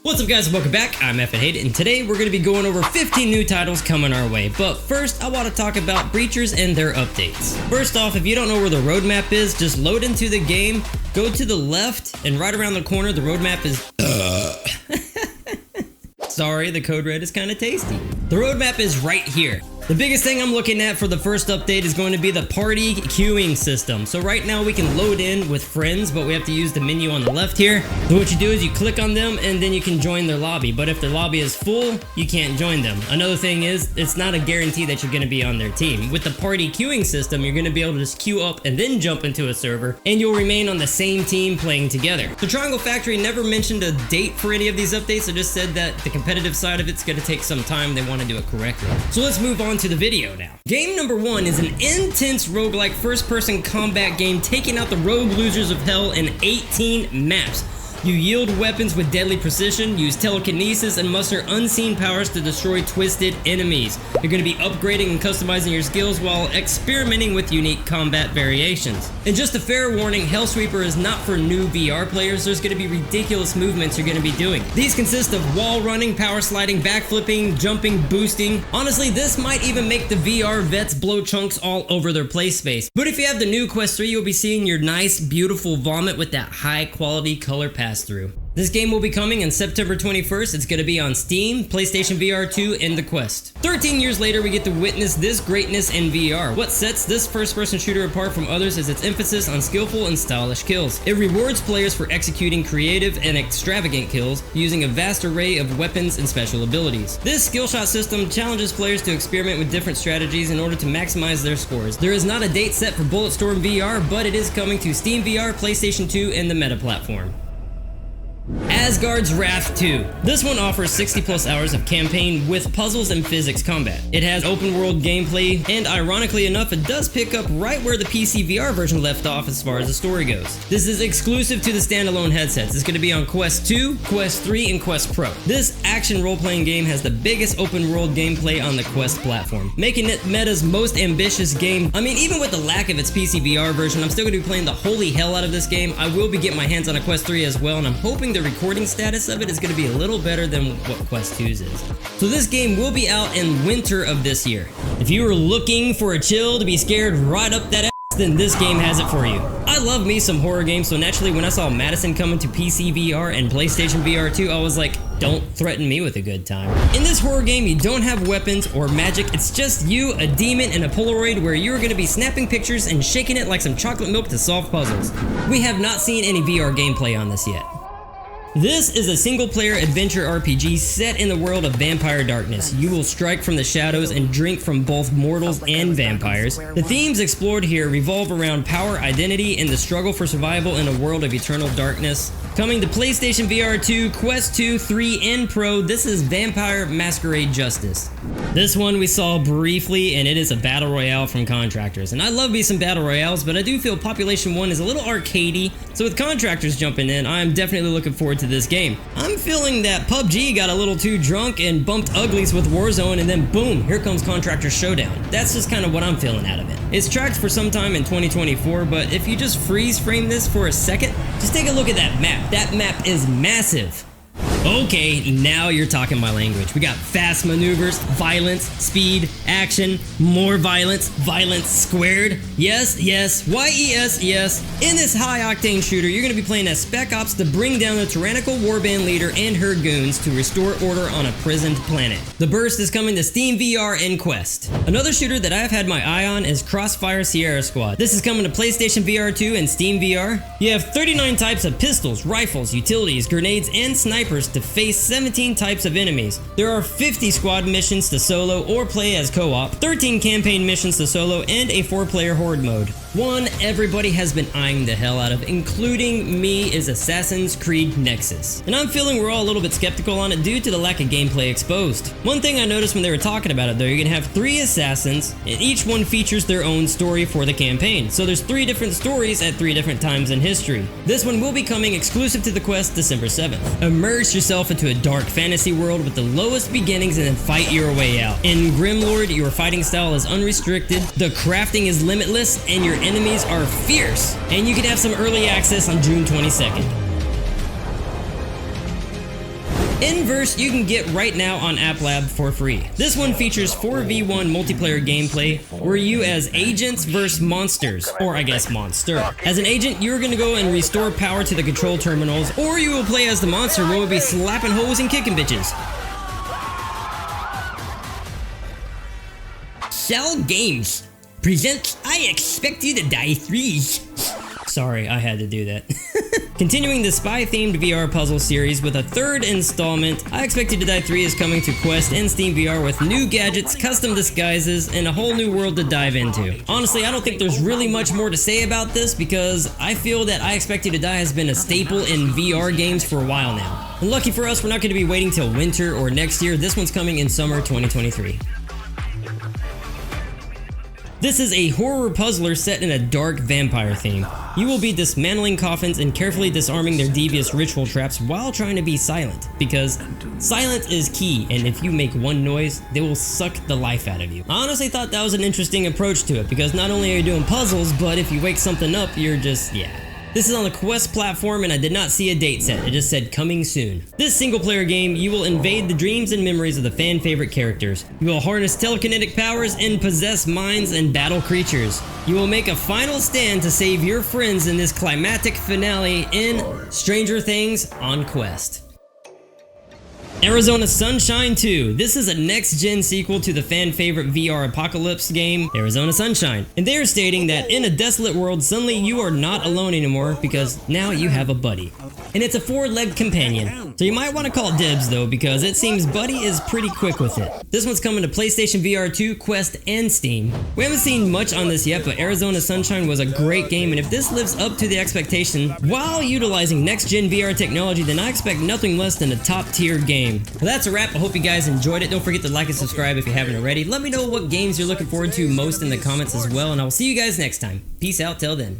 What's up guys, and welcome back. I'm Hayden, and today we're going to be going over 15 new titles coming our way. But first, I want to talk about Breachers and their updates. First off, if you don't know where the roadmap is, just load into the game, go to the left, and right around the corner, the roadmap is... Sorry, the code red is kind of tasty. The roadmap is right here. The biggest thing I'm looking at for the first update is going to be the party queuing system. So right now we can load in with friends, but we have to use the menu on the left here. So what you do is you click on them and then you can join their lobby. But if their lobby is full, you can't join them. Another thing is, it's not a guarantee that you're going to be on their team. With the party queuing system, you're going to be able to just queue up and then jump into a server, and you'll remain on the same team playing together. The Triangle Factory never mentioned a date for any of these updates. It just said that the competitive side of it's going to take some time. They want to do it correctly. So let's move on to the video now. Game number 1 is an intense roguelike first-person combat game taking out the rogue losers of hell in 18 maps. You yield weapons with deadly precision, use telekinesis, and muster unseen powers to destroy twisted enemies. You're going to be upgrading and customizing your skills while experimenting with unique combat variations. And just a fair warning, Hellsweeper is not for new VR players. There's going to be ridiculous movements you're going to be doing. These consist of wall running, power sliding, backflipping, jumping, boosting. Honestly, this might even make the VR vets blow chunks all over their play space. But if you have the new Quest 3, you'll be seeing your nice, beautiful vomit with that high quality color pass through. This game will be coming on September 21st. It's going to be on Steam, PlayStation VR 2, and the Quest. 13 years later, we get to witness this greatness in VR. What sets this first-person shooter apart from others is its emphasis on skillful and stylish kills. It rewards players for executing creative and extravagant kills using a vast array of weapons and special abilities. This skill shot system challenges players to experiment with different strategies in order to maximize their scores. There is not a date set for Bulletstorm VR, but it is coming to Steam VR, PlayStation 2, and the Meta platform. Asgards Wrath 2. This one offers 60 plus hours of campaign with puzzles and physics combat. It has open world gameplay, and ironically enough, it does pick up right where the PSVR version left off as far as the story goes. This is exclusive to the standalone headsets. It's going to be on Quest 2, Quest 3, and Quest Pro. This action role-playing game has the biggest open world gameplay on the Quest platform, making it Meta's most ambitious game. I mean, even with the lack of its PSVR version, I'm still going to be playing the holy hell out of this game. I will be getting my hands on a Quest 3 as well, and I'm hoping the recording status of it is going to be a little better than what Quest 2's is. So this game will be out in winter of this year. If you were looking for a chill to be scared right up that ass, then this game has it for you. I love me some horror games, so naturally when I saw Madison coming to PC VR and PlayStation VR 2, I was like, don't threaten me with a good time. In this horror game, you don't have weapons or magic. It's just you, a demon, and a Polaroid where you're going to be snapping pictures and shaking it like some chocolate milk to solve puzzles. We have not seen any VR gameplay on this yet. This is a single-player adventure RPG set in the world of vampire darkness. You will strike from the shadows and drink from both mortals and vampires. The themes explored here revolve around power, identity, and the struggle for survival in a world of eternal darkness. Coming to PlayStation VR 2, Quest 2, 3, and Pro, this is Vampire Masquerade Justice. This one we saw briefly, and it is a battle royale from Contractors. And I love me some battle royales, but I do feel Population 1 is a little arcadey. So with Contractors jumping in, I'm definitely looking forward to this game. I'm feeling that PUBG got a little too drunk and bumped uglies with Warzone, and then boom, here comes Contractors Showdown. That's just kind of what I'm feeling out of it. It's tracked for some time in 2024, but if you just freeze frame this for a second, just take a look at that map. That map is massive. Okay, now you're talking my language. We got fast maneuvers, violence, speed, action, more violence, violence squared. Yes, yes, Y-E-S, yes. In this high-octane shooter, you're going to be playing as Spec Ops to bring down the tyrannical warband leader and her goons to restore order on a prisoned planet. The burst is coming to Steam VR and Quest. Another shooter that I've had my eye on is Crossfire Sierra Squad. This is coming to PlayStation VR 2 and Steam VR. You have 39 types of pistols, rifles, utilities, grenades, and snipers to face 17 types of enemies. There are 50 squad missions to solo or play as co-op, 13 campaign missions to solo, and a 4-player horde mode. One everybody has been eyeing the hell out of, including me, is Assassin's Creed Nexus. And I'm feeling we're all a little bit skeptical on it due to the lack of gameplay exposed. One thing I noticed when they were talking about it though, you're gonna have 3 assassins, and each one features their own story for the campaign. So there's 3 different stories at 3 different times in history. This one will be coming exclusive to the Quest December 7th. Immerse yourself into a dark fantasy world with the lowest beginnings and then fight your way out. In Grimlord, your fighting style is unrestricted, the crafting is limitless, and your enemies are fierce. And you can have some early access on June 22nd. Inverse you can get right now on App Lab for free. This one features 4v1 multiplayer gameplay where you as agents versus monsters, or I guess monster. As an agent, you're gonna go and restore power to the control terminals, or you will play as the monster where we'll be slapping hoes and kicking bitches. Cell Games presents I Expect You to Die 3. Sorry, I had to do that. Continuing the spy-themed VR puzzle series with a third installment, I Expect You to Die 3 is coming to Quest and Steam VR with new gadgets, custom disguises, and a whole new world to dive into. Honestly, I don't think there's really much more to say about this because I feel that I Expect You to Die has been a staple in VR games for a while now. And lucky for us, we're not going to be waiting till winter or next year. This one's coming in summer 2023. This is a horror puzzler set in a dark vampire theme. You will be dismantling coffins and carefully disarming their devious ritual traps while trying to be silent, because silence is key, and if you make one noise, they will suck the life out of you. I honestly thought that was an interesting approach to it, because not only are you doing puzzles, but if you wake something up, you're just, yeah. This is on the Quest platform and I did not see a date set, it just said coming soon. This single player game, you will invade the dreams and memories of the fan favorite characters. You will harness telekinetic powers and possess minds and battle creatures. You will make a final stand to save your friends in this climactic finale in Stranger Things on Quest. Arizona Sunshine 2. This is a next-gen sequel to the fan-favorite VR apocalypse game, Arizona Sunshine. And they're stating that in a desolate world, suddenly you are not alone anymore because now you have a buddy. And it's a four-legged companion. So you might want to call dibs though, because it seems Buddy is pretty quick with it. This one's coming to PlayStation VR 2, Quest, and Steam. We haven't seen much on this yet, but Arizona Sunshine was a great game, and if this lives up to the expectation while utilizing next-gen VR technology, then I expect nothing less than a top-tier game. Well, that's a wrap. I hope you guys enjoyed it. Don't forget to like and subscribe if you haven't already. Let me know what games you're looking forward to most in the comments as well, and I will see you guys next time. Peace out till then.